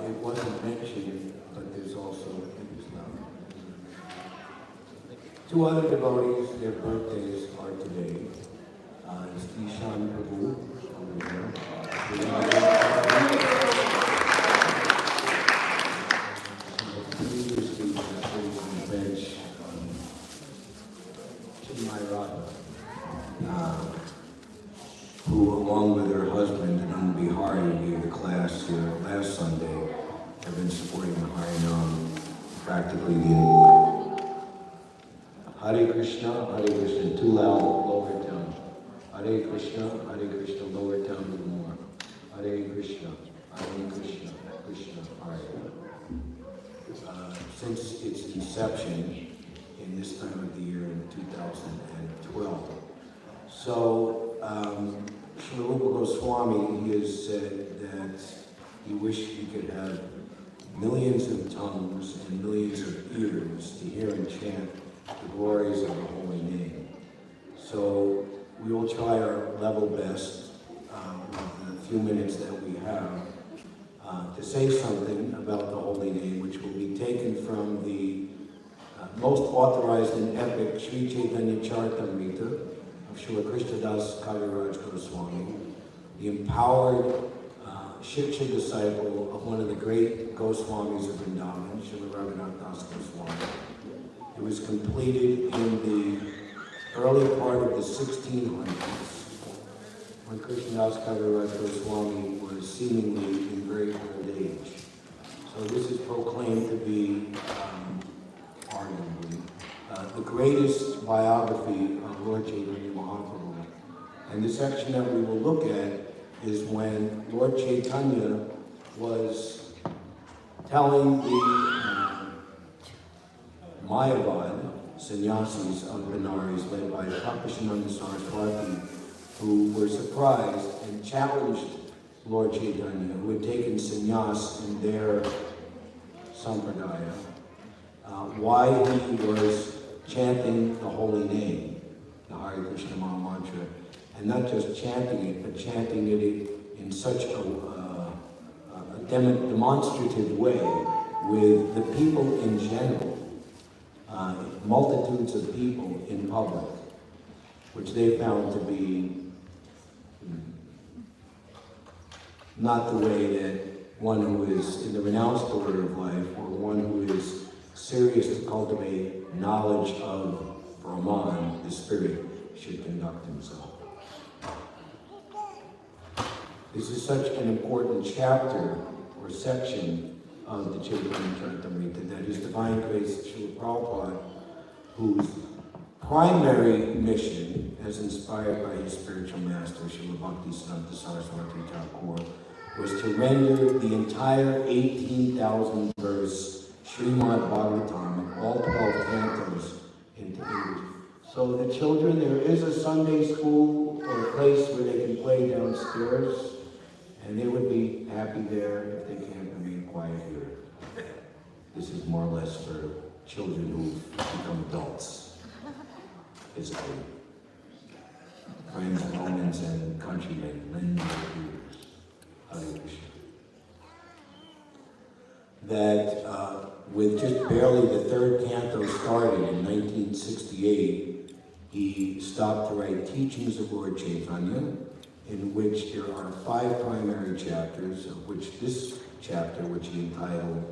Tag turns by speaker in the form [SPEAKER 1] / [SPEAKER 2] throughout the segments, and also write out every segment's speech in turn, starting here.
[SPEAKER 1] It wasn't mentioned, but there's also two other devotees, their birthdays are today. It's Ishan Prabhu over here. Previously, on the bench, Raya, who, along with her husband, and Bihari, who gave the class here last Sunday, have been supporting the Harinam practically the end. Hare Krishna, too loud, lower tone. Hare Krishna, lower tone a little more. Hare Krishna, Krishna, Hare. Since its inception in this time of the year in 2012. So, Srila Rupa Goswami, he has said that he wished he could have millions of tongues and millions of ears to hear and chant the glories of the holy name. So we will try our level best with the few minutes that we have to say something about the holy name, which will be taken from the most authorized and epic Sri Chaitanya Charitamrita of Srila Krishnadas Kaviraj Goswami, the empowered Shiksha disciple of one of the great Goswamis of Vrindavan, Srila Raghunath Das Goswami. It was completed in the early part of the 1600s, when Krishnadas Kaviraj Goswami was seemingly in very old age. So this is proclaimed to be, arguably, the greatest biography of Lord Chaitanya Mahaprabhu. And the section that we will look at is when Lord Chaitanya was telling the Mayavad sannyasis of Benares, led by Prakashananda Saraswati, who were surprised and challenged Lord Chaitanya, who had taken sannyas in their sampradaya, why he was chanting the holy name, the Hare Krishna Maha Mantra, and not just chanting it, but chanting it in such a demonstrative way with the people in general, multitudes of people in public, which they found to be not the way that one who is in the renounced order of life, or one who is serious to cultivate knowledge of Brahman, the spirit, should conduct himself. This is such an important chapter or section of the Chaitanya Charitamrita that His Divine Grace Srila Prabhupada, whose primary mission, as inspired by his spiritual master, Srila Bhaktisiddhanta Saraswati Thakur, was to render the entire 18,000 verse Srimad Bhagavatam and all 12 cantos into English. So the children, there is a Sunday school or a place where they can play downstairs, and they would be happy there if they can't remain quiet here. This is more or less for children who've become adults, physically. Friends, Romans, and countrymen, lend their ears. Hare Krishna. That with just barely the third canto started in 1968, he stopped to write teachings of Lord Chaitanya, in which there are 5 primary chapters, of which this chapter, which he entitled,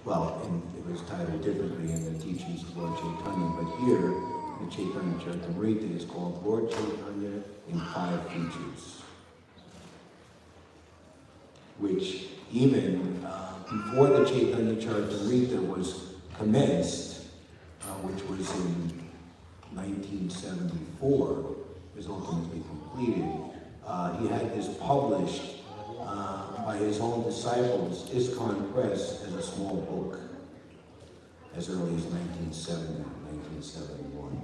[SPEAKER 1] well, it was titled differently in the teachings of Lord Chaitanya, but here, the Chaitanya Charitamrita is called Lord Chaitanya in 5 features. which even before the Chaitanya Charitamrita was commenced, which was in 1974, was ultimately completed. He had this published by his own disciples, ISKCON Press, as a small book, as early as 1970, 1971.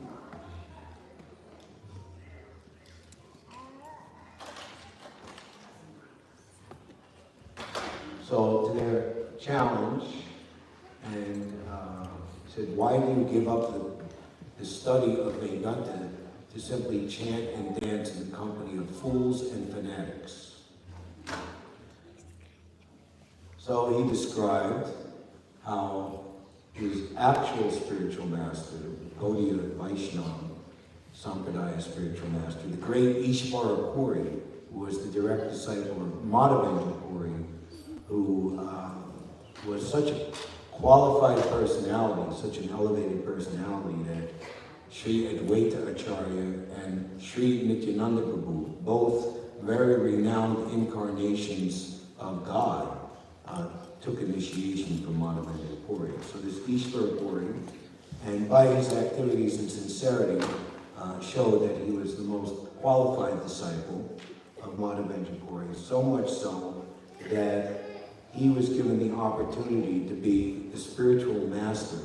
[SPEAKER 1] So to their challenge, and said, why do you give up the study of Vedanta to simply chant and dance in the company of fools and fanatics? So he described how his actual spiritual master, Gaudiya Vaishnava Sampradaya spiritual master, the great Ishvara Puri, who was the direct disciple of Madhavendra Puri, who was such a qualified personality, such an elevated personality, that Sri Advaita Acharya and Sri Nityananda Prabhu, both very renowned incarnations of God, took initiation from Madhavendra Puri. So this Ishvara Puri, and by his activities and sincerity, showed that he was the most qualified disciple of Madhavendra Puri, so much so that he was given the opportunity to be the spiritual master,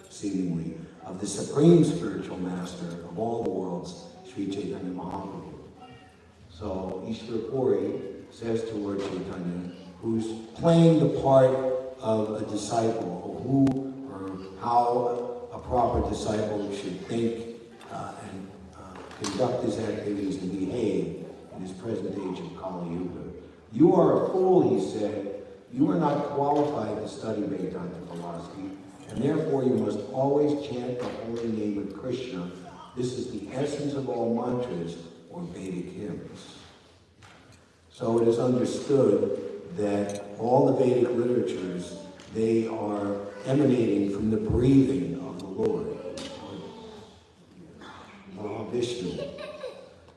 [SPEAKER 1] seemingly, of the supreme spiritual master of all the worlds, Sri Chaitanya Mahaprabhu. So Ishvara Puri says to Lord Chaitanya, who's playing the part of a disciple, of who or how a proper disciple should think and conduct his activities and behave in this present age of Kali Yuga. You are a fool, he said. You are not qualified to study Vedanta philosophy, and therefore you must always chant the holy name of Krishna. This is the essence of all mantras or Vedic hymns. So it is understood that all the Vedic literatures, they are emanating from the breathing of the Lord, Vishnu.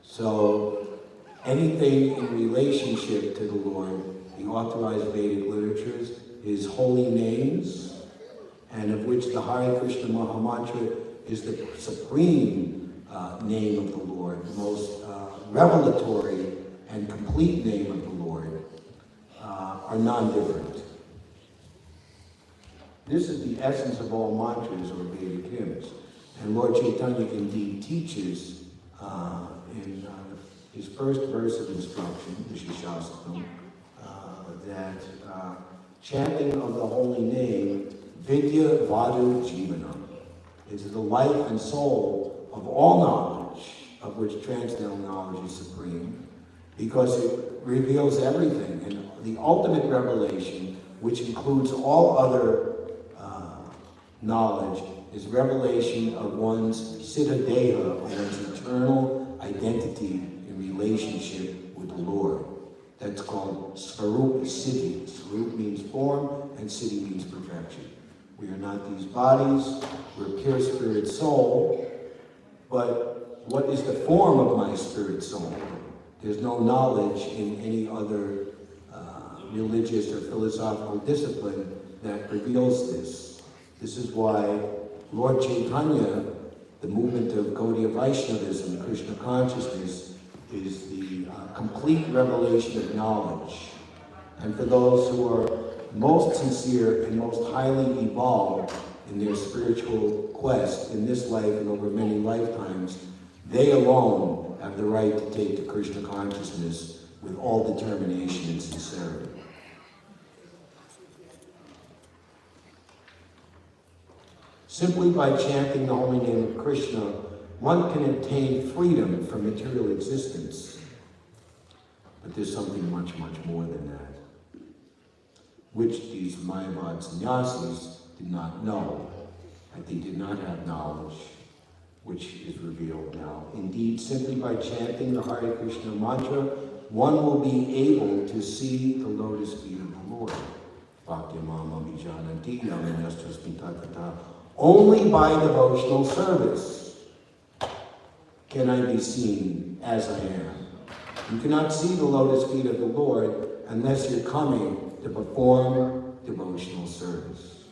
[SPEAKER 1] So anything in relationship to the Lord, the authorized Vedic literatures, is holy names, and of which the Hare Krishna Mahamantra is the supreme name of the Lord, the most revelatory and complete name of the Lord, are non-different. This is the essence of all mantras or Vedic hymns. And Lord Chaitanya indeed teaches in his first verse of instruction, Vishishastakam, that chanting of the holy name, Vidya Vadu Jivanam, is the life and soul of all knowledge, of which transcendental knowledge is supreme, because it reveals everything. And the ultimate revelation, which includes all other knowledge, is revelation of one's Siddhadeha, one's eternal identity in relationship with the Lord. That's called Svarupa Siddhi. Svarup means form, and Siddhi means perfection. We are not these bodies, we're pure spirit soul, but what is the form of my spirit soul? There's no knowledge in any other religious or philosophical discipline that reveals this. This is why Lord Chaitanya, the movement of Gaudiya Vaishnavism, Krishna consciousness, is the complete revelation of knowledge. And for those who are most sincere and most highly evolved in their spiritual quest in this life and over many lifetimes, they alone have the right to take to Krishna consciousness with all determination and sincerity. Simply by chanting the holy name of Krishna, one can obtain freedom from material existence. But there's something much, much more than that, which these Mayavad sannyasis did not know, that they did not have knowledge, which is revealed now. Indeed, simply by chanting the Hare Krishna mantra, one will be able to see the lotus feet of the Lord. Only by devotional service can I be seen as I am. You cannot see the lotus feet of the Lord unless you're coming to perform devotional service.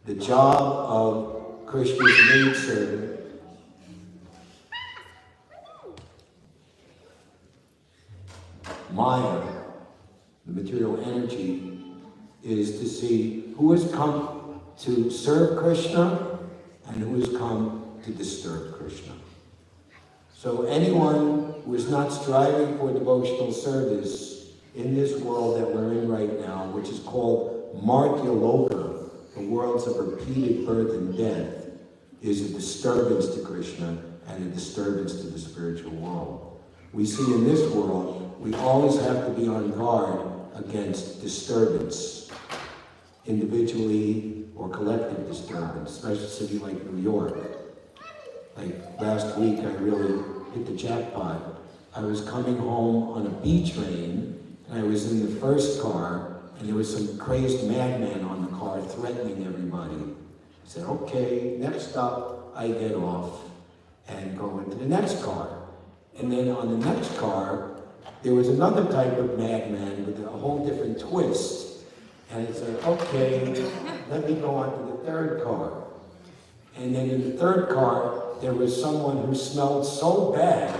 [SPEAKER 1] The job of Krishna's maidservant Maya, the material energy, is to see who has come to serve Krishna and who has come to disturb Krishna. So anyone who is not striving for devotional service in this world that we're in right now, which is called Martya Loka, the worlds of repeated birth and death, is a disturbance to Krishna and a disturbance to the spiritual world. We see in this world, we always have to be on guard against disturbance, individually or collective disturbance, especially a city like New York. Like last week, I really hit the jackpot. I was coming home on a B train, and I was in the first car, and there was some crazed madman on the car threatening everybody. I said, okay, next stop, I get off and go into the next car. And then on the next car, there was another type of madman with a whole different twist. And I said, okay, let me go on to the third car. And then in the third car, there was someone who smelled so bad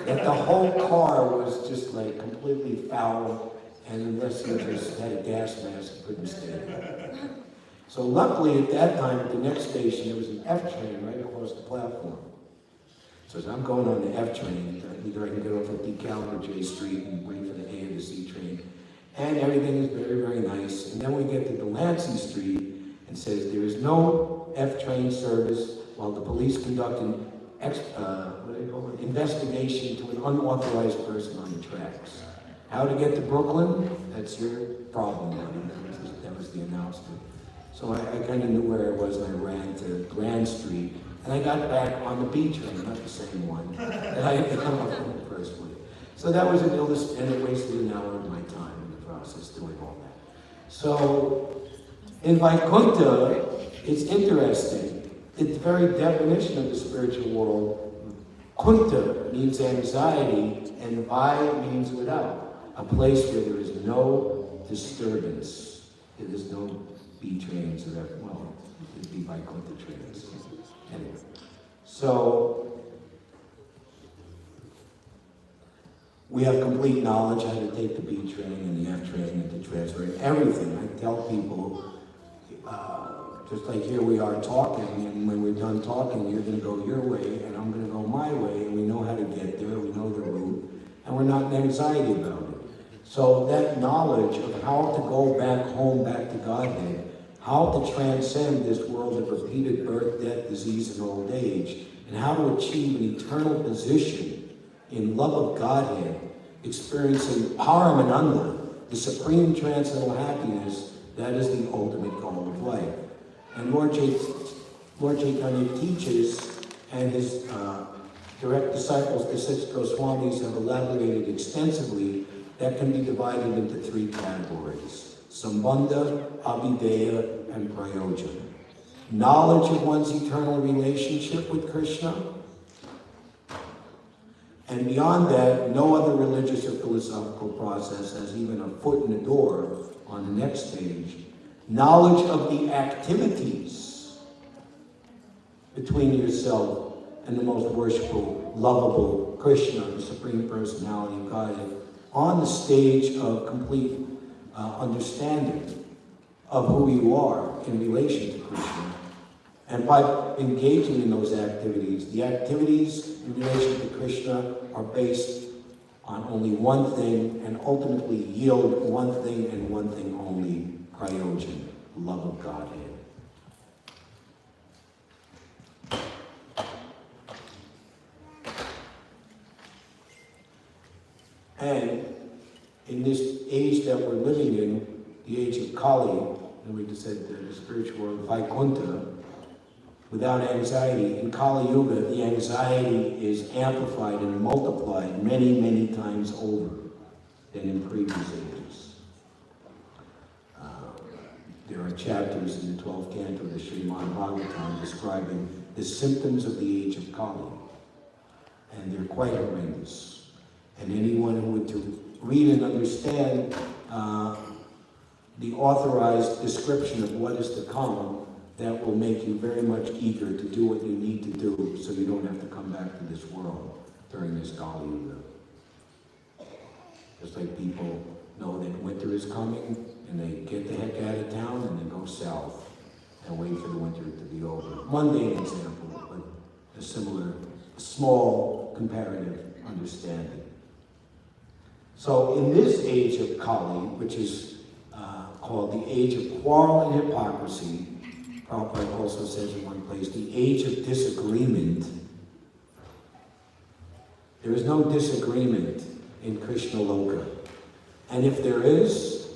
[SPEAKER 1] that the whole car was just like completely foul, and unless you just had a gas mask, you couldn't stay. So luckily at that time, at the next station, there was an F train right across the platform. So as I'm going on the F train, either I can get off at DeKalb or J Street and wait for the A or the C train. And everything is very, very nice. And then we get to Delancey Street and says there is no F train service while the police conduct an investigation to an unauthorized person on the tracks. How to get to Brooklyn? That's your problem, buddy. That was the announcement. So I kind of knew where I was, and I ran to Grand Street. And I got back on the B train, not the same one, that I had to come up in the first one. So that was an illness, and it wasted an hour of my time in the process doing all that. So in Vaikuntha, it's interesting. It's the very definition of the spiritual world. Kunta means anxiety, and Vai means without. A place where there is no disturbance. There is no B trains or that, well, it'd be Vaikuntha trains. Anyway, so we have complete knowledge how to take the B train and the F train and to transfer and everything. I tell people, just like here we are talking, and when we're done talking, you're going to go your way, and I'm going to go my way, and we know how to get there, we know the route, and we're not in anxiety about it. So that knowledge of how to go back home, back to Godhead, how to transcend this world of repeated birth, death, disease, and old age, and how to achieve an eternal position in love of Godhead, experiencing Paramananda, the supreme transcendental happiness, that is the ultimate goal of life. And Lord Chaitanya teaches, and his direct disciples, the 6 Goswamis, have elaborated extensively, that can be divided into 3 categories: Sambandha, Abhideya, and Prayojan. Knowledge of one's eternal relationship with Krishna. And beyond that, no other religious or philosophical process has even a foot in the door on the next stage. Knowledge of the activities between yourself and the most worshipful, lovable Krishna, the Supreme Personality of Godhead, on the stage of complete understanding of who you are in relation to Krishna. And by engaging in those activities, the activities in relation to Krishna are based on only one thing and ultimately yield one thing and one thing only: Prayojan, love of Godhead. And in this age that we're living in, the age of Kali, and we just said the spiritual world, Vaikuntha, without anxiety, in Kali Yuga, the anxiety is amplified and multiplied many, many times over than in previous ages. There are chapters in the 12th canto of the Srimad Bhagavatam describing the symptoms of the age of Kali. and they're quite horrendous. And anyone who would to read and understand the authorized description of what is to come, that will make you very much eager to do what you need to do so you don't have to come back to this world during this Kali Yuga. Just like people know that winter is coming and they get the heck out of town and they go south and wait for the winter to be over. Mundane example, but a similar, small comparative understanding. So in this age of Kali, which is called the age of quarrel and hypocrisy, Prabhupada also says in one place, the age of disagreement. There is no disagreement in Krishna Loka. And if there is,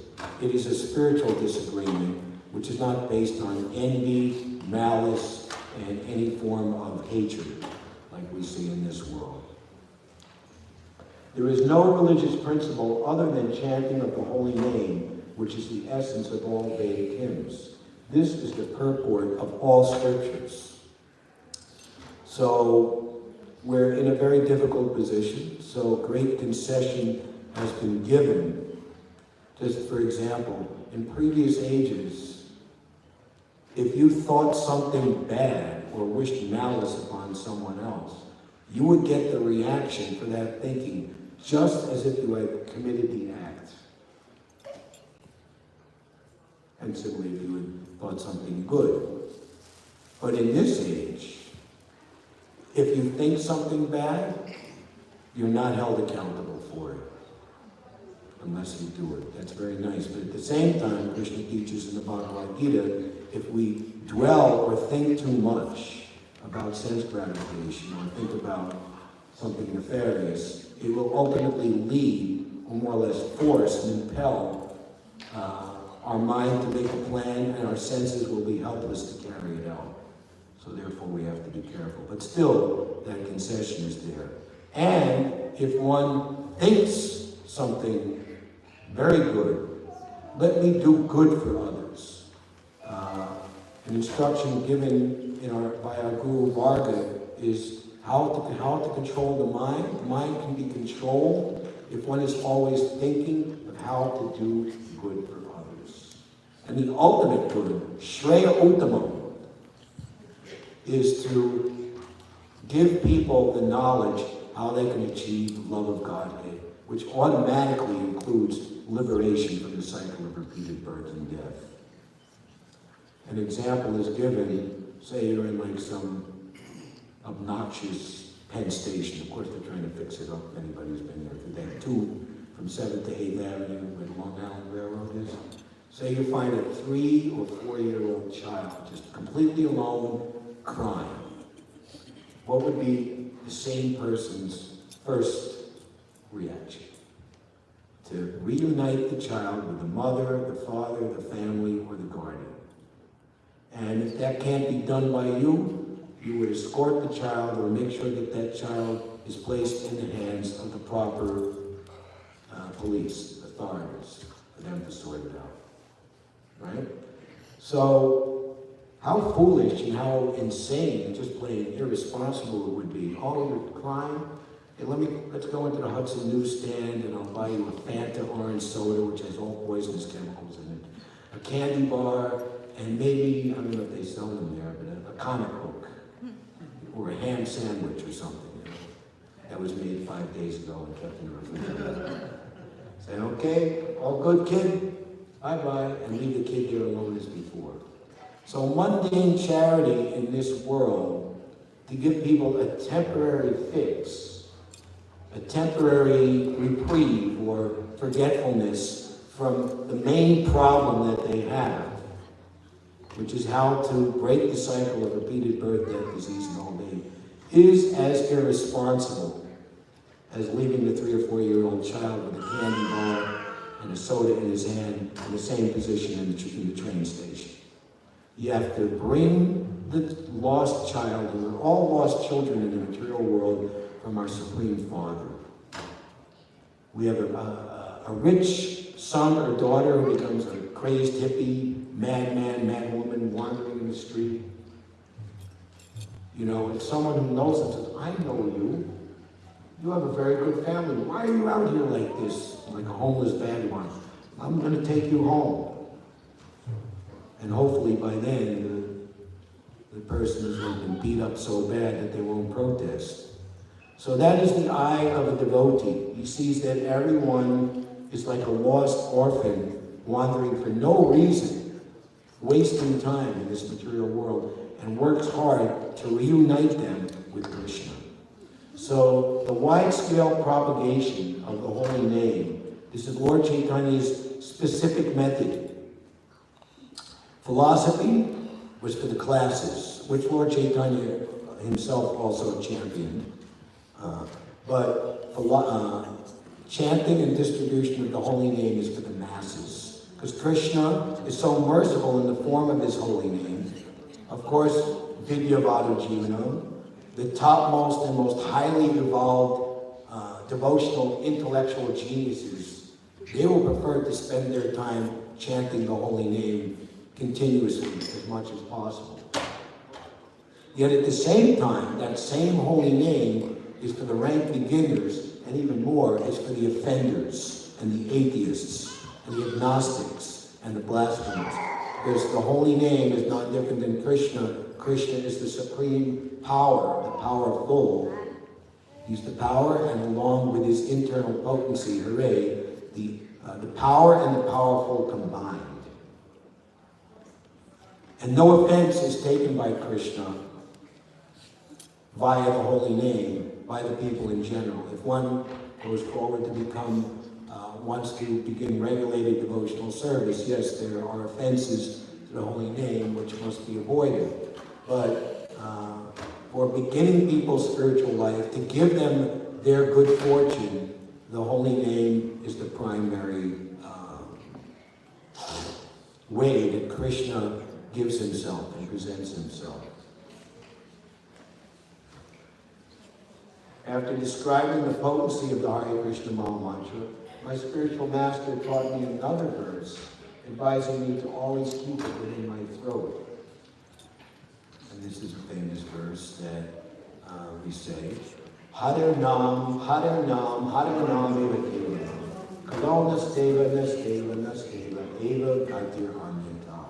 [SPEAKER 1] it is a spiritual disagreement, which is not based on envy, malice, and any form of hatred, like we see in this world. There is no religious principle other than chanting of the holy name, which is the essence of all Vedic hymns. This is the purport of all scriptures. So we're in a very difficult position. So great concession has been given. Just for example, in previous ages, if you thought something bad or wished malice upon someone else, you would get the reaction for that thinking, just as if you had committed the act. And similarly, if you had thought something good. But in this age, if you think something bad, you're not held accountable for it. Unless you do it. That's very nice. But at the same time, Krishna teaches in the Bhagavad Gita, if we dwell or think too much about sense gratification or think about something nefarious, it will ultimately lead, or more or less force and impel our mind to make a plan, and our senses will be helpless to carry it out. So therefore we have to be careful. But still, that concession is there. And if one thinks something very good, let me do good for others. An instruction given by our Guru Varga is how to control the mind. The mind can be controlled if one is always thinking of how to do good for others. And the ultimate good, Shreya Uttamam, is to give people the knowledge how they can achieve love of Godhead, which automatically includes liberation from the cycle of repeated birth and death. An example is given, say you're in like some obnoxious Penn Station. Of course, they're trying to fix it up. Anybody who's been there today. 2 from 7th to 8th Avenue, where the Long Island Railroad is. Say you find a 3 or 4-year-old child just completely alone, crying. What would be the sane person's first reaction? To reunite the child with the mother, the father, the family, or the guardian. And if that can't be done by you, you would escort the child or make sure that that child is placed in the hands of the proper police authorities for them to sort it out. Right? So, how foolish and how insane and just plain irresponsible it would be. Oh, you're crying? Hey, let's go into the Hudson newsstand and I'll buy you a Fanta orange soda, which has all poisonous chemicals in it, a candy bar, and maybe, I don't know if they sell them there, but a comic book, or a ham sandwich or something, that was made 5 days ago and kept in the refrigerator. Say, okay, all good, kid? Bye-bye, and leave the kid there alone as before. So mundane charity in this world, to give people a temporary fix, a temporary reprieve or forgetfulness from the main problem that they have, which is how to break the cycle of repeated birth, death, disease, and old age, is as irresponsible as leaving the 3 or 4-year-old child with a candy bar and a soda in his hand in the same position in the train station. You have to bring the lost child, and we're all lost children in the material world, from our Supreme Father. We have a rich son or daughter who becomes a crazed hippie, madman, madwoman wandering in the street. You know, it's someone who knows and says, I know you. You have a very good family. Why are you out here like this, like a homeless vagabond? I'm going to take you home. And hopefully by then, the person has been beat up so bad that they won't protest. So that is the eye of a devotee. He sees that everyone is like a lost orphan wandering for no reason, wasting time in this material world, and works hard to reunite them with Krishna. So the wide-scale propagation of the holy name, this is Lord Chaitanya's specific method. Philosophy was for the classes, which Lord Chaitanya himself also championed. But chanting and distribution of the holy name is for the masses. Because Krishna is so merciful in the form of his holy name. Of course, Vidyavada Jivana, the topmost and most highly evolved devotional intellectual geniuses, they will prefer to spend their time chanting the holy name continuously as much as possible. Yet at the same time, that same holy name is for the rank beginners, and even more is for the offenders and the atheists and the agnostics and the blasphemers. Because the holy name is not different than Krishna. Krishna is the supreme power, the powerful. He's the power, and along with his internal potency, hooray, the power and the powerful combined. And no offense is taken by Krishna via the holy name by the people in general. If one goes forward to become, wants to begin regulated devotional service, yes, there are offenses to the holy name which must be avoided. But for beginning people's spiritual life, to give them their good fortune, the holy name is the primary way that Krishna gives himself and presents himself. After describing the potency of the Hare Krishna Maha Mantra, my spiritual master taught me another verse, advising me to always keep it within my throat. And this is a famous verse that we say, Hare Nam, Hare Nam, Hare Nam Eva Deva, Kalo Nasteva, Nasteva, Nasteva, Eva Gaitir Anyata.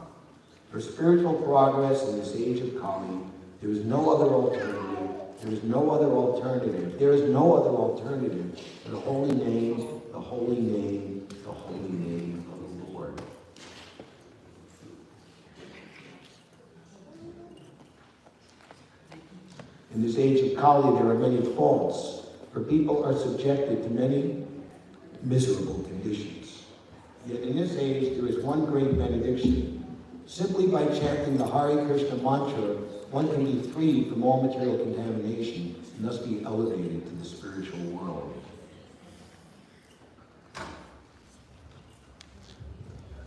[SPEAKER 1] For spiritual progress in this age of Kali, there is no other alternative. There is no other alternative. There is no other alternative to the holy name, the holy name, the holy name of the Lord. In this age of Kali, there are many faults, for people are subjected to many miserable conditions. Yet in this age, there is one great benediction. Simply by chanting the Hare Krishna mantra, one can be freed from all material contamination and thus be elevated to the spiritual world.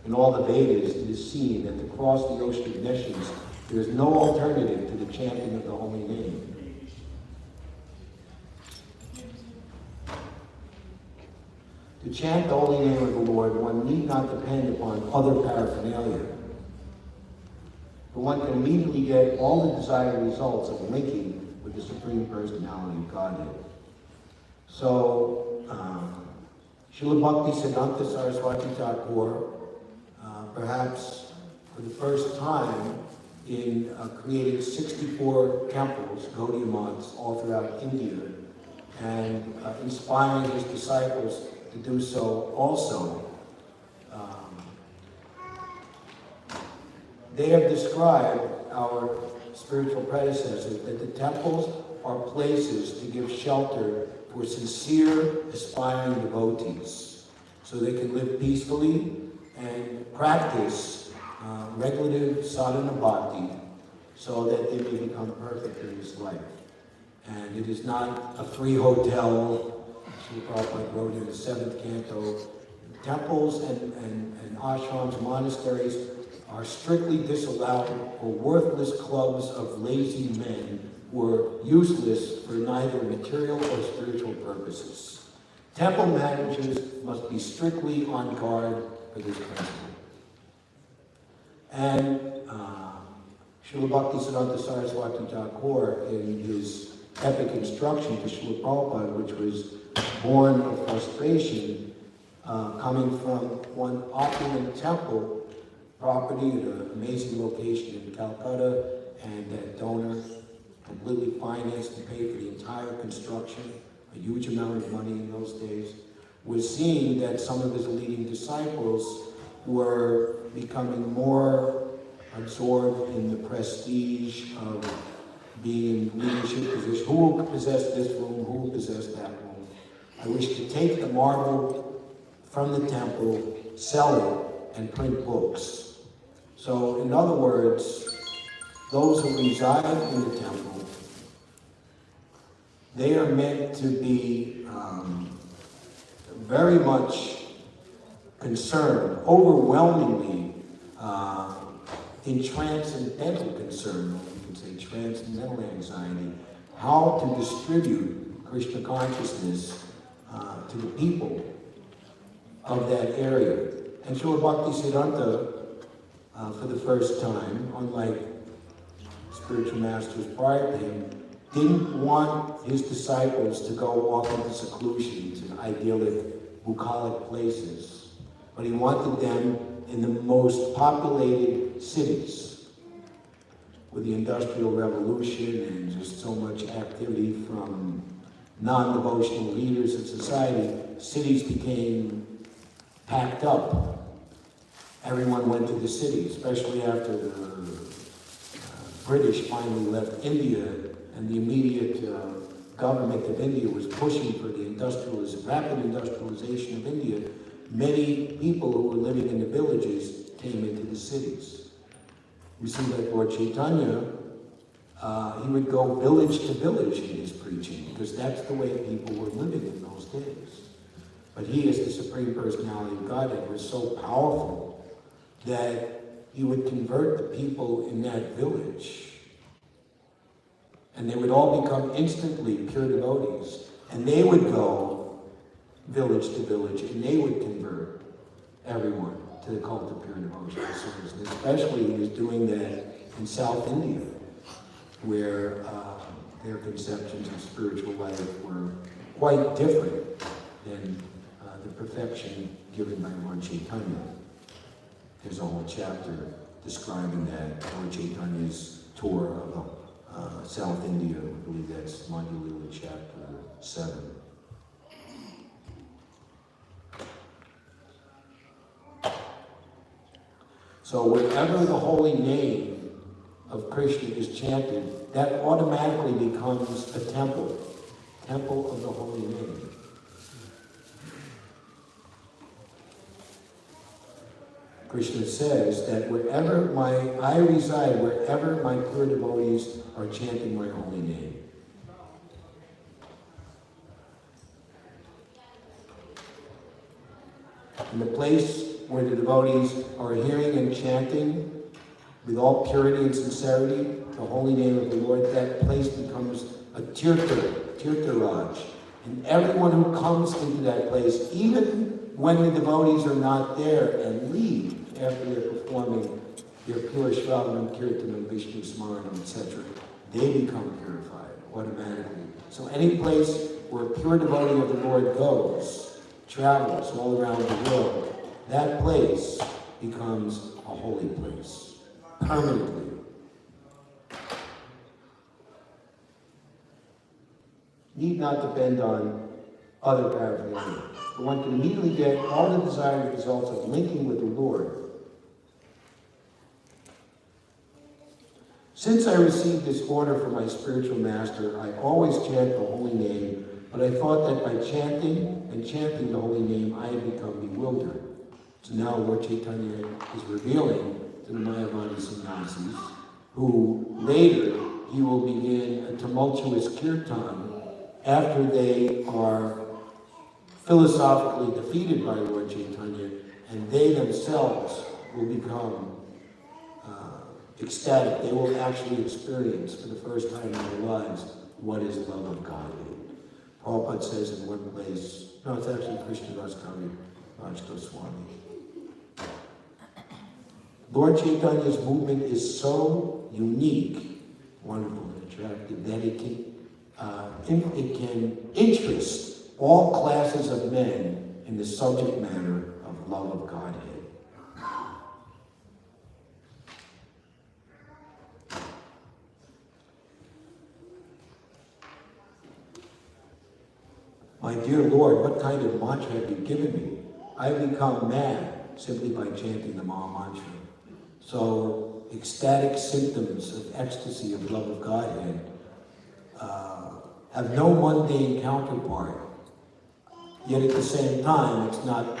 [SPEAKER 1] In all the Vedas, it is seen that to cross the ocean of nations, there is no alternative to the chanting of the holy name. To chant the holy name of the Lord, one need not depend upon other paraphernalia. But one can immediately get all the desired results of linking with the Supreme Personality of Godhead. So, Srila Bhakti Siddhanta Saraswati Thakur, perhaps for the first time in creating 64 temples, Gaudiya Maths, all throughout India, and inspiring his disciples to do so also. They have described, our spiritual predecessors, that the temples are places to give shelter for sincere, aspiring devotees, so they can live peacefully and practice regulative sadhana bhakti, so that they may become perfect in this life. And it is not a free hotel. Srila Prabhupada wrote in the 7th canto, temples and ashrams, monasteries, are strictly disallowed for worthless clubs of lazy men who are useless for neither material or spiritual purposes. Temple managers must be strictly on guard for this principle. And Srila Bhakti Siddhanta Saraswati Thakur, in his epic instruction to Srila Prabhupada, which was born of frustration, coming from one opulent temple property at an amazing location in Calcutta, and that donor completely financed and paid for the entire construction, a huge amount of money in those days, was seeing that some of his leading disciples were becoming more absorbed in the prestige of being in leadership position. Who will possess this room? Who will possess that room? I wish to take the marble from the temple, sell it, and print books. So, in other words, those who reside in the temple, they are meant to be very much concerned, overwhelmingly in transcendental concern, or you can say transcendental anxiety, how to distribute Krishna consciousness to the people of that area. And Srila Bhaktisiddhanta, for the first time, unlike spiritual masters prior to him, didn't want his disciples to go off into seclusion to idyllic, bucolic places, but he wanted them in the most populated cities. With the Industrial Revolution and just so much activity from non-devotional leaders of society, cities became packed up. Everyone went to the city, especially after the British finally left India, and the immediate government of India was pushing for the rapid industrialization of India. Many people who were living in the villages came into the cities. We see that Lord Chaitanya, he would go village to village in his preaching, because that's the way people were living in those days. But he, as the Supreme Personality of Godhead, was so powerful that he would convert the people in that village, and they would all become instantly pure devotees, and they would go village to village, and they would convert everyone to the cult of pure devotional service. And especially he was doing that in South India, where their conceptions of spiritual life were quite different than the perfection given by Lord Chaitanya. There's a whole chapter describing that, Lord Chaitanya's tour of South India. I believe that's Madhya Lila chapter 7. So wherever the holy name of Krishna is chanted, that automatically becomes a temple of the holy name. Krishna says that wherever I reside, wherever my pure devotees are chanting my holy name. In the place where the devotees are hearing and chanting with all purity and sincerity the holy name of the Lord, that place becomes a tirtharaj. And everyone who comes into that place, even when the devotees are not there and leave after they're performing their pure Shravanam, Kirtanam, Vishnu Smaranam, etc., they become purified automatically. So any place where a pure devotee of the Lord goes, travels all around the world, that place becomes a holy place, permanently. Need not depend on other paraphernalia. But one can immediately get all the desired results of linking with the Lord. Since I received this order from my spiritual master, I always chant the holy name, but I thought that by chanting the holy name, I had become bewildered. So now Lord Chaitanya is revealing to the Mayavadi sannyasis, who later he will begin a tumultuous kirtan after they are philosophically defeated by Lord Chaitanya, and they themselves will become ecstatic. They will actually experience for the first time in their lives what is love of Godhead. Prabhupada says in one place, no, it's actually Krishna Raskavi Raj Goswami. Lord Chaitanya's movement is so unique, wonderful, and attractive that it can it can interest all classes of men in the subject matter of love of Godhead. My dear Lord, what kind of mantra have you given me? I've become mad simply by chanting the Maha Mantra. So, ecstatic symptoms of ecstasy of love of Godhead have no mundane counterpart. Yet at the same time, it's not,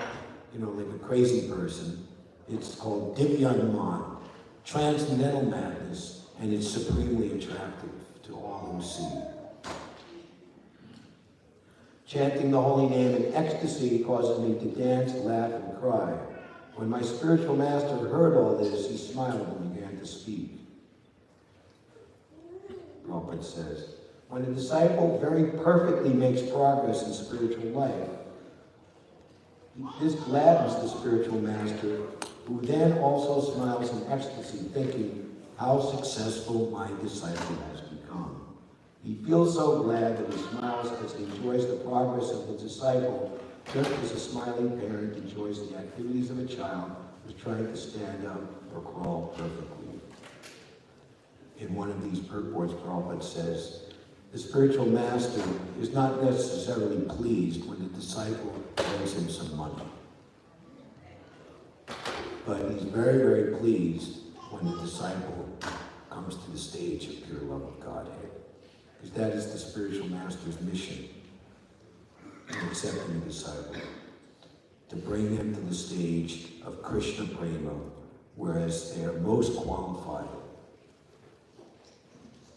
[SPEAKER 1] like a crazy person. It's called Divyanuman, transcendental madness, and it's supremely attractive to all who see. Chanting the holy name in ecstasy causes me to dance, laugh, and cry. When my spiritual master heard all this, he smiled and began to speak. Prabhupada says, when a disciple very perfectly makes progress in spiritual life, this gladdens the spiritual master, who then also smiles in ecstasy, thinking how successful my disciple has become. He feels so glad that he smiles as he enjoys the progress of the disciple, just as a smiling parent enjoys the activities of a child who's trying to stand up or crawl perfectly. In one of these purports, Prabhupada says, the spiritual master is not necessarily pleased when the disciple brings him some money. But he's very, very pleased when the disciple comes to the stage of pure love of Godhead. Because that is the spiritual master's mission in accepting a disciple, to bring them to the stage of Krishna Prema, whereas they are most qualified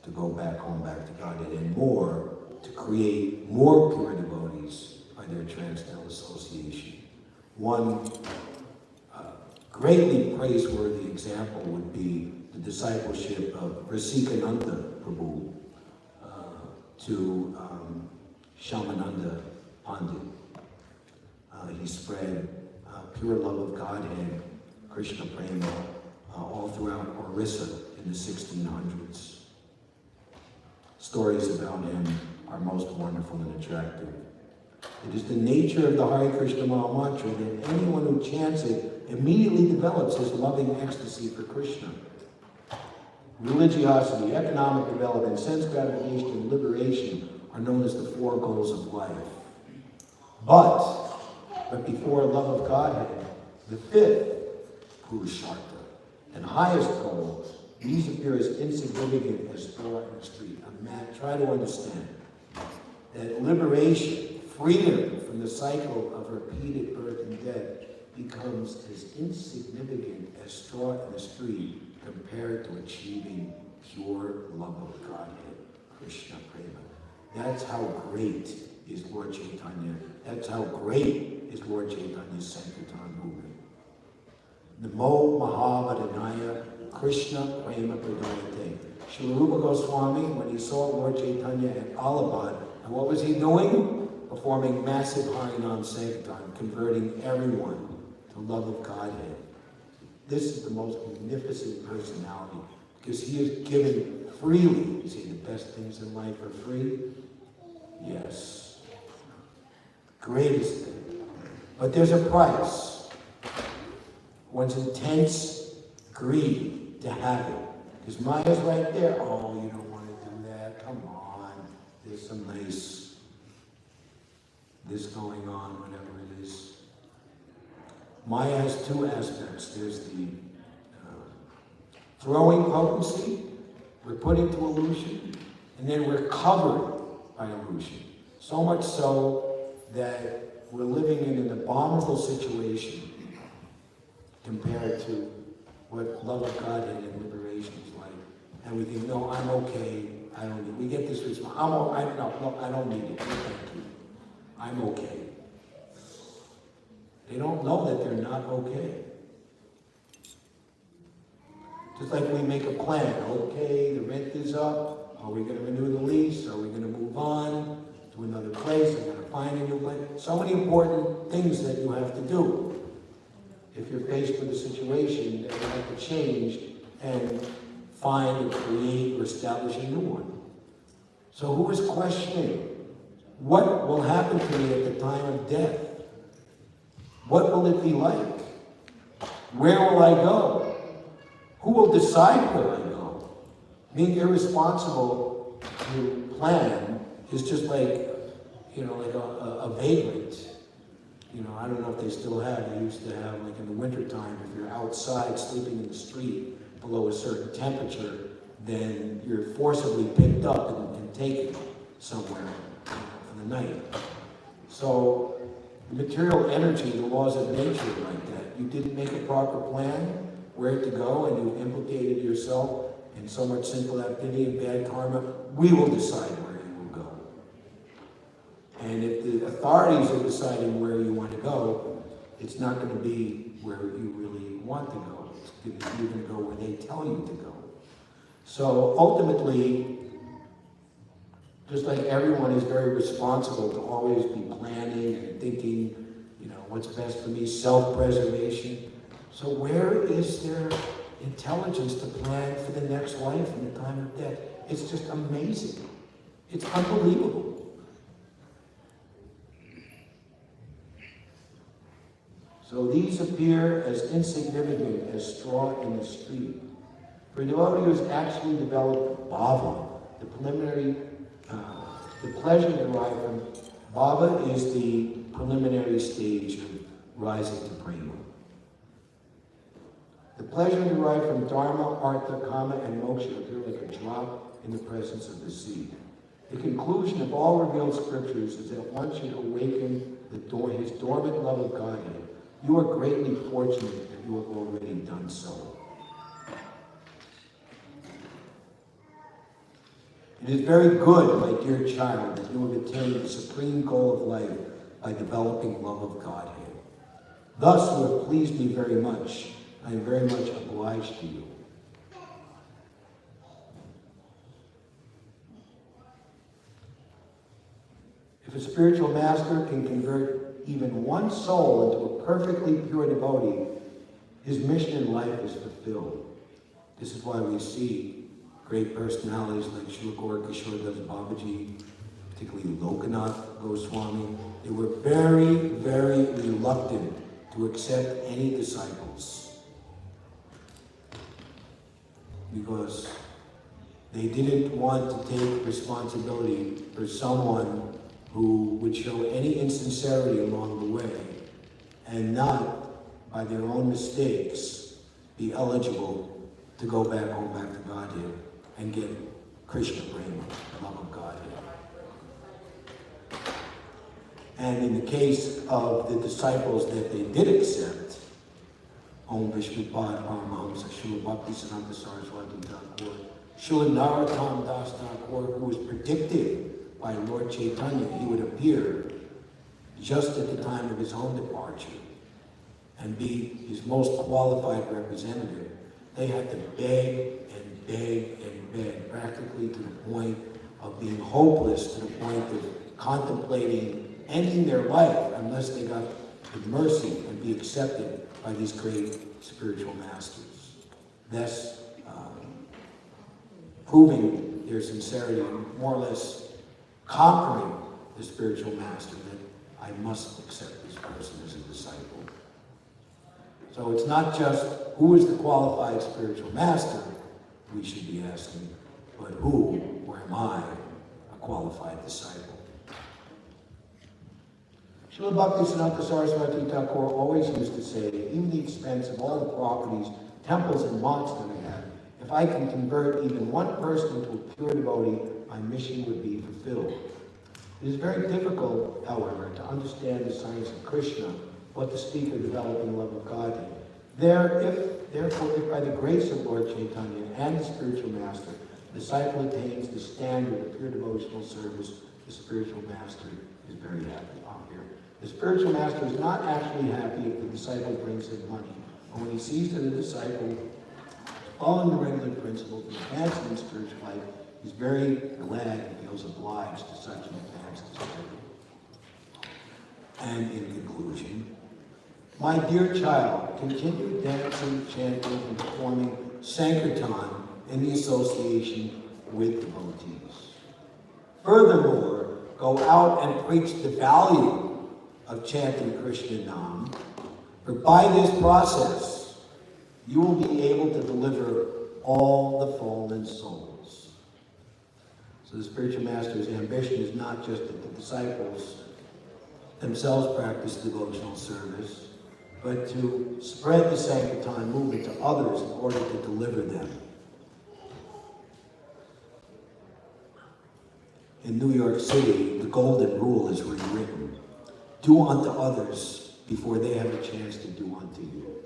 [SPEAKER 1] to go back home, back to Godhead, and more, to create more pure devotees by their transcendental association. One greatly praiseworthy example would be the discipleship of Rasikananda Prabhu to Shamananda Pandit. He spread pure love of Godhead, Krishna Prema, all throughout Orissa in the 1600s. Stories about him are most wonderful and attractive. It is the nature of the Hare Krishna Maha Mantra that anyone who chants it immediately develops his loving ecstasy for Krishna. Religiosity, economic development, sense gratification, and liberation are known as the four goals of life. But before love of Godhead, the fifth, Purushartha, and highest goal, these appear as insignificant as straw in the street. Try to understand that liberation, freedom from the cycle of repeated birth and death, becomes as insignificant as straw in the street compared to achieving pure love of Godhead, Krishna Prema. That's how great is Lord Chaitanya. That's how great is Lord Chaitanya's Sankirtan movement. Namo Mahavadhanaya Krishna Prema Pradayate. Srila Rupa Goswami, when he saw Lord Chaitanya at Allahabad, and what was he doing? Performing massive Harinam Sankirtan, converting everyone to love of Godhead. This is the most magnificent personality, because he is given freely. You see, the best things in life are free? Yes. Greatest thing. But there's a price. One's intense greed to have it. Because Maya's right there. Oh, you don't want to do that. Come on. There's some nice, this going on, whatever it is. Maya has two aspects. There's the throwing potency. We're put into illusion. And then we're covered by illusion. So much so that we're living in an abominable situation compared to what love of Godhead and liberation is like. And we think, no, I'm okay. I don't need it. We get this response. I don't need it. Thank you. I'm okay. They don't know that they're not okay. Just like we make a plan. Okay, the rent is up. Are we going to renew the lease? Are we going to move on to another place? Are we going to find a new place? So many important things that you have to do if you're faced with a situation that you have to change and find or create or establish a new one. So who is questioning? What will happen to me at the time of death? What will it be like? Where will I go? Who will decide where I go? Being irresponsible to plan is just like, like a vagrant. I don't know if they still have. They used to have, like in the wintertime, if you're outside sleeping in the street below a certain temperature, then you're forcibly picked up and taken somewhere for the night. So the material energy, the laws of nature are like that. You didn't make a proper plan where to go, and you implicated yourself in so much sinful activity and bad karma. We will decide where you will go. And if the authorities are deciding where you want to go, it's not going to be where you really want to go. You're going to go where they tell you to go. So ultimately, just like everyone is very responsible to always be planning and thinking, what's best for me, self-preservation. So where is their intelligence to plan for the next life and the time of death? It's just amazing. It's unbelievable. So these appear as insignificant as straw in the street. For a devotee who has actually developed bhava, the pleasure derived from bhava is the preliminary stage of rising to prema. The pleasure derived from dharma, artha, kama, and moksha appear like a drop in the presence of the sea. The conclusion of all revealed scriptures is that one should awaken his dormant love of Godhead. You are greatly fortunate that you have already done so. It is very good, my dear child, that you have attained the supreme goal of life by developing love of Godhead. Thus, you have pleased me very much. I am very much obliged to you. If a spiritual master can convert even one soul into a perfectly pure devotee, his mission in life is fulfilled. This is why we see great personalities like Srila Gaura Das Babaji, particularly Lokanath Goswami. They were very, very reluctant to accept any disciples because they didn't want to take responsibility for someone who would show any insincerity along the way and not, by their own mistakes, be eligible to go back home, back to Godhead, and get Krishna prema, the love of Godhead. And in the case of the disciples that they did accept, Om Vishnupada Paramahamsa, Srila Bhaktisiddhanta Saraswati Thakur, Srila Narottam Das Thakur, who was predicted by Lord Chaitanya, he would appear just at the time of his own departure and be his most qualified representative. They had to beg and beg and beg, practically to the point of being hopeless, to the point of contemplating ending their life unless they got the mercy and be accepted by these great spiritual masters. Thus, proving their sincerity and more or less conquering the spiritual master that I must accept this person as a disciple. So it's not just who is the qualified spiritual master we should be asking, but who or am I a qualified disciple? Srila Bhaktisiddhanta Saraswati Thakur always used to say, even at the expense of all the properties, temples, and monks that I have, if I can convert even one person into a pure devotee, my mission would be fulfilled. It is very difficult, however, to understand the science of Krishna, but to speak of developing love of Godhead. Therefore, if by the grace of Lord Chaitanya and the spiritual master, the disciple attains the standard of pure devotional service, the spiritual master is very happy. The spiritual master is not actually happy if the disciple brings him money, but when he sees that the disciple following the regular principles and advancing in spiritual life, he's very glad and feels obliged to such an advanced disciple. And in conclusion, my dear child, continue dancing, chanting, and performing Sankirtan in the association with devotees. Furthermore, go out and preach the value of chanting Krishna Nam, for by this process, you will be able to deliver all the fallen souls. So the spiritual master's ambition is not just that the disciples themselves practice devotional service, but to spread the Sankirtan movement to others in order to deliver them. In New York City, the golden rule is rewritten. Do unto others before they have a chance to do unto you.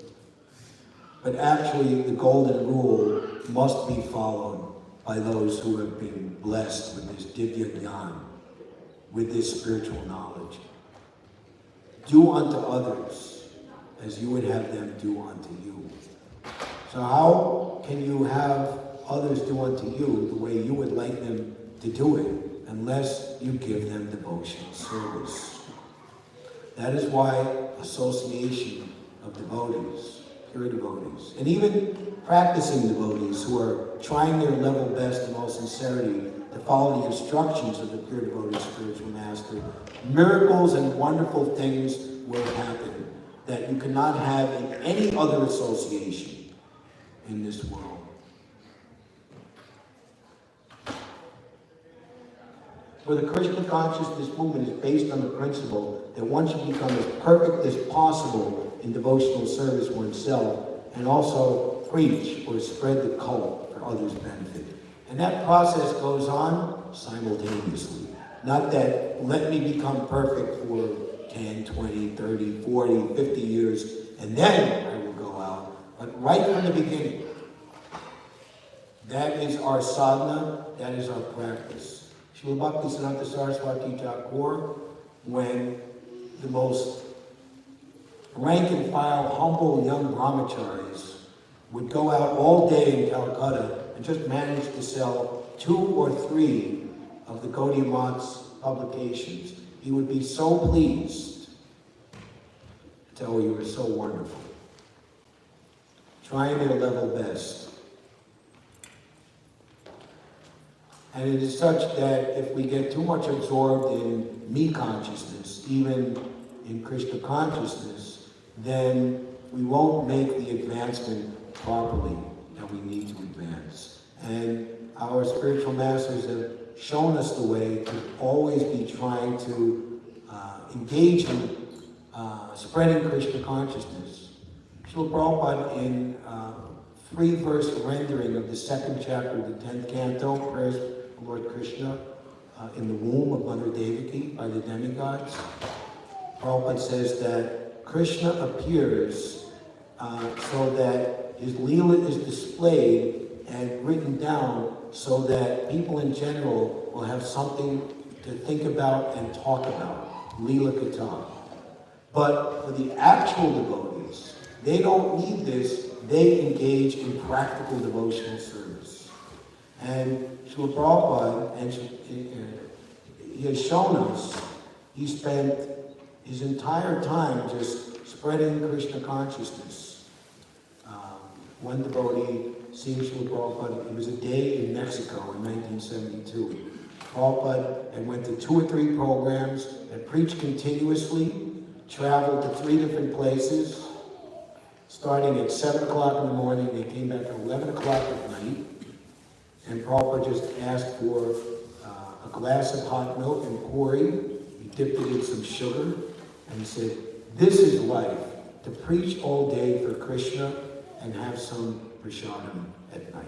[SPEAKER 1] But actually, the golden rule must be followed by those who have been blessed with this divya jnana, with this spiritual knowledge. Do unto others as you would have them do unto you. So how can you have others do unto you the way you would like them to do it unless you give them devotional service? That is why association of devotees, pure devotees, and even practicing devotees who are trying their level best in all sincerity to follow the instructions of the pure devotee spiritual master, miracles and wonderful things will happen that you cannot have in any other association in this world. For the Krishna consciousness movement is based on the principle that one should become as perfect as possible in devotional service oneself and also preach or spread the cult for others' benefit. And that process goes on simultaneously. Not that let me become perfect for 10, 20, 30, 40, 50 years and then I will go out. But right from the beginning, that is our sadhana, that is our practice. Srila Bhaktisiddhanta Saraswati Thakur, when the most rank and file, humble young brahmacharis would go out all day in Calcutta and just manage to sell 2 or 3 of the Gaudiya Math's publications, he would be so pleased to tell you were so wonderful. Trying their level best. And it is such that if we get too much absorbed in me consciousness, even in Krishna consciousness, then we won't make the advancement properly that we need to advance. And our spiritual masters have shown us the way to always be trying to engage in spreading Krishna consciousness. Srila Prabhupada, in 3-verse rendering of the 2nd chapter of the 10th canto, prayers Lord Krishna in the womb of Mother Devaki by the demigods. Prabhupada says that Krishna appears so that his Leela is displayed and written down so that people in general will have something to think about and talk about. Leela Katha. But for the actual devotees, they don't need this. They engage in practical devotional service. And Srila Prabhupada, and he has shown us, he spent his entire time just spreading Krishna consciousness. One devotee, seeing Srila Prabhupada, it was a day in Mexico in 1972. Prabhupada had went to 2 or 3 programs, had preached continuously, traveled to 3 different places, starting at 7 o'clock in the morning. They came back at 11 o'clock at night. And Prabhupada just asked for a glass of hot milk and puri. He dipped it in some sugar. And he said, this is life, to preach all day for Krishna and have some prasadam at night.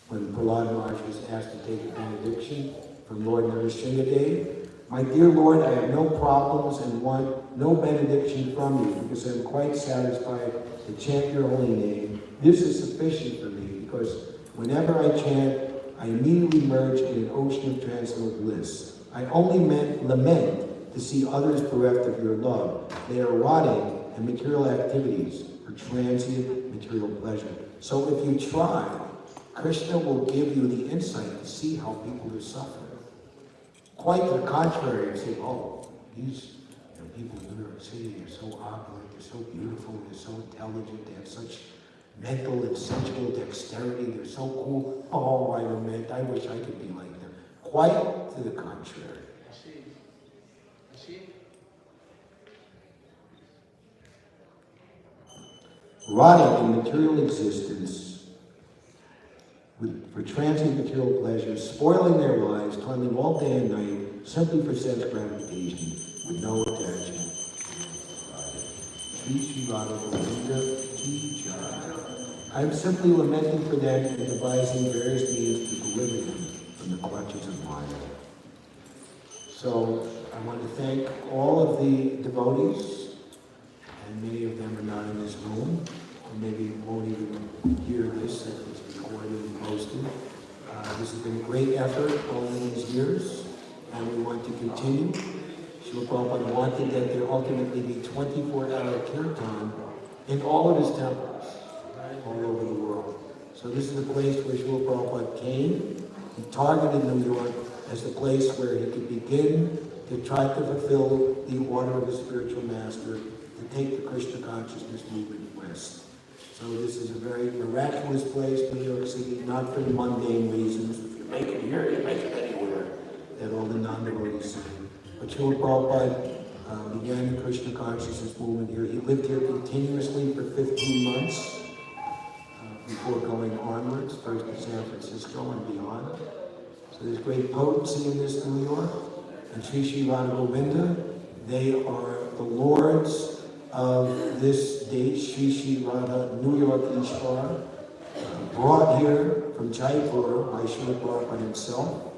[SPEAKER 1] When Prahlad Maharaj was asked to take a benediction from Lord Nrsimhadev, my dear Lord, I have no problems and want no benediction from you because I'm quite satisfied to chant your holy name. This is sufficient for me because whenever I chant, I immediately merge in an ocean of transcendental bliss. I only lament to see others bereft of your love. They are rotting in material activities for transient material pleasure. So if you try, Krishna will give you the insight to see how people are suffering. Quite to the contrary, you say, oh, these people in New York City are so opulent, they're so beautiful, they're so intelligent, they have such mental and sensual dexterity. They're so cool. Oh, I wish I could be like them. Quite to the contrary. Rotting in material existence for transient material pleasures, spoiling their lives, toiling all day and night, simply for sense gratification, with no attachment. I'm simply lamenting for them and devising various means to deliver them from the clutches of Maya. So I want to thank all of the devotees, and many of them are not in this room, or maybe won't even hear this if it's recorded and posted. This has been a great effort all these years, and we want to continue. Srila Prabhupada wanted that there ultimately be 24-hour kirtan in all of his temples, all over the world. So this is a place where Srila Prabhupada came. He targeted New York as the place where he could begin to try to fulfill the order of his spiritual master, to take the Krishna consciousness movement west. So this is a very miraculous place, New York City, not for mundane reasons. If you make it here, you make it anywhere, that all the non-devotees say. But Srila Prabhupada began the Krishna consciousness movement here. He lived here continuously for 15 months before going onwards, first to San Francisco and beyond. So there's great potency in this New York. And Sri Radha Govinda, they are the lords of this date, Sri Radha New York Ishwar, brought here from Jaipur by Srila Prabhupada himself,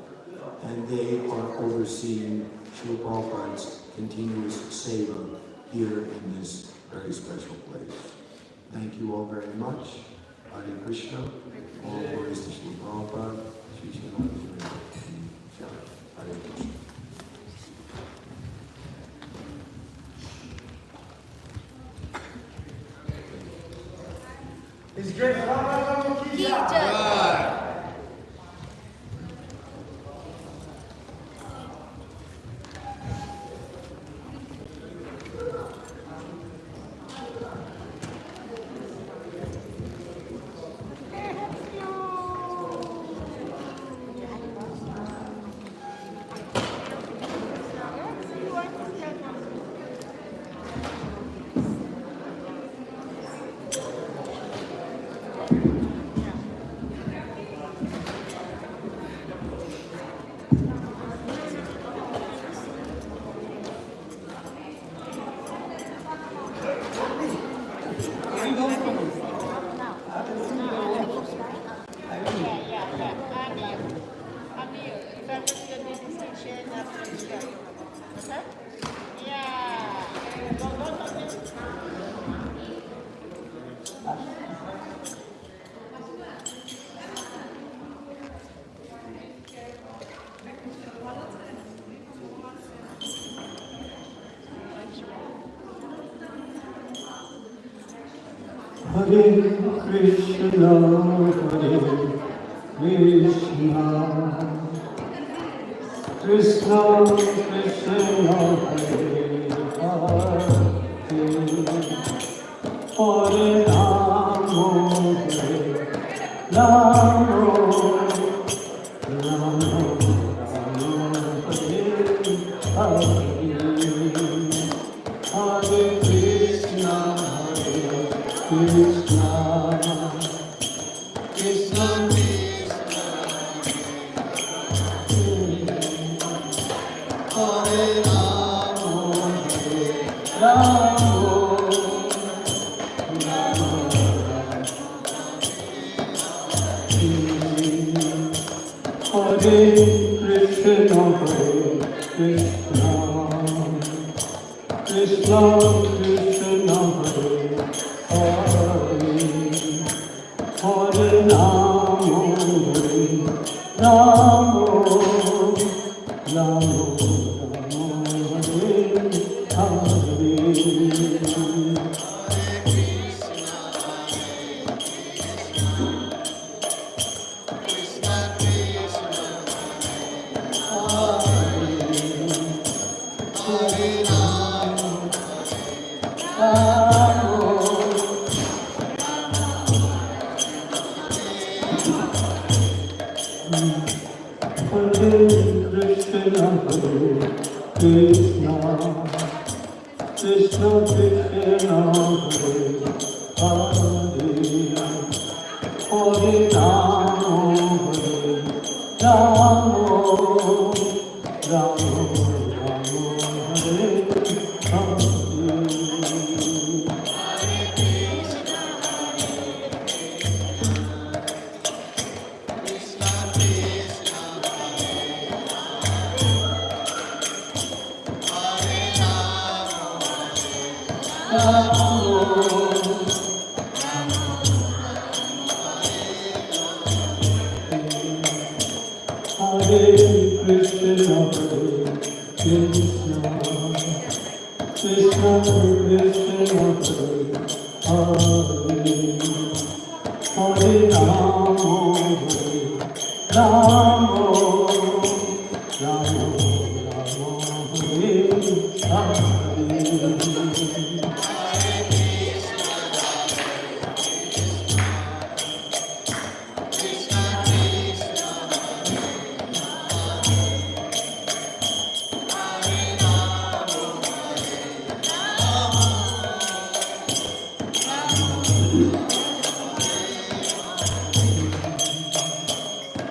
[SPEAKER 1] and they are overseeing Srila Prabhupada's continuous seva here in this very special place. Thank you all very much. Hare Krishna. All glories to Srila Prabhupada. Sri Sri Hare Krishna.
[SPEAKER 2] His Grace Rama Ki Jai.
[SPEAKER 3] Hare Krishna, Hare Krishna, Krishna Krishna, Hare Hare, Hare Rama, Hare Rama, Rama Rama, Hare Hare, Hare Krishna, Krishna, Krishna, Hare Rama, Hare Rama, Rama Hare Krishna, Hare Krishna, Krishna Krishna, Hare Hare, Hare Rama, Hare Rama, Rama Rama, Hare Hare. Hare Hare Krishna, Krishna Krishna Krishna, Hare Hare Rama, Rama Rama Rama, Hare Hare. Hare Krishna, Krishna Krishna Krishna, Hare Hare Rama, Rama Rama Rama, Hare Hare.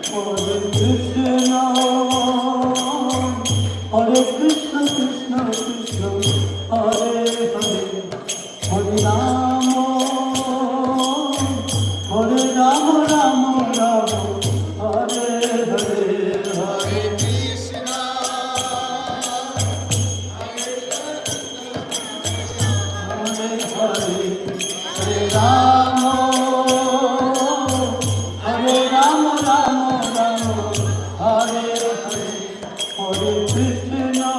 [SPEAKER 3] Hare Krishna, Hare Krishna, Krishna Krishna, Hare Hare, Hare Rama, Hare Rama, Rama Rama, Hare Hare, Hare Krishna, Hare Hare, Hare Rama, Hare Rama, Rama Rama, Hare Hare, Hare Krishna,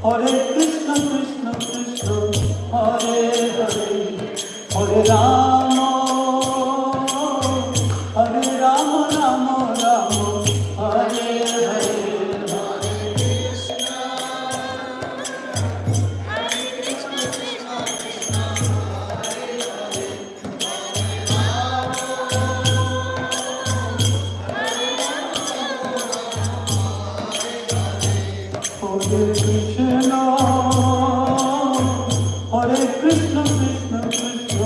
[SPEAKER 3] Hare Krishna, Krishna Krishna, Hare Hare, Hare Rama, Hare Rama, Rama Rama, Hare Hare, Hare Krishna, Hare Krishna, Krishna Krishna, Hare Hare, Hare Rama, Hare Krishna, Hare Krishna, Krishna Krishna,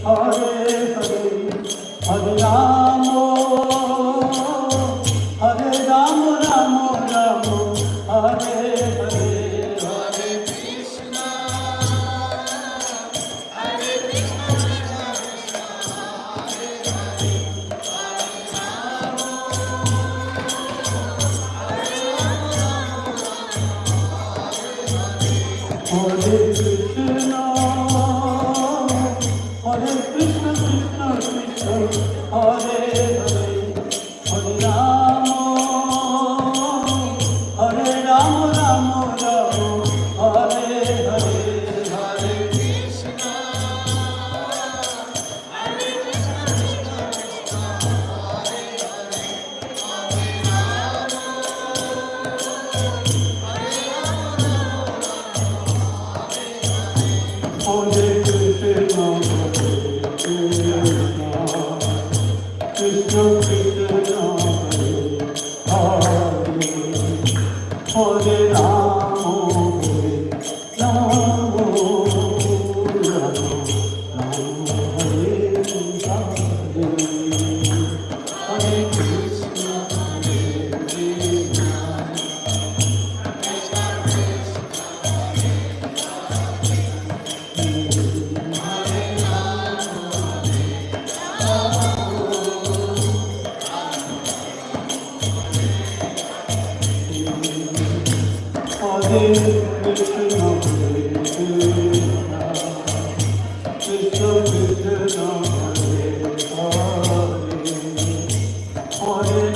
[SPEAKER 3] Hare Hare, Hare Rama, Hare Rama, Rama Rama, Hare Hare, Hare Krishna, Hare Krishna, Krishna Krishna, Hare Hare, Hare Rama, Hare Krishna, Hare Krishna, Krishna Krishna, Hare Hare, Hare Rama, Hare Rama, Rama Rama, Hare Hare, Hare Krishna, Hare Krishna, Krishna Krishna, Hare Hare, Hare Rama, Hare Krishna, Krishna Krishna, Hare Hare, Hare Rama, Rama Rama, Hare Hare, Hare Krishna, Hare Krishna, Hare Krishna, Krishna Krishna, Hare Rama, Rama Rama, Hare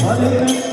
[SPEAKER 3] Hare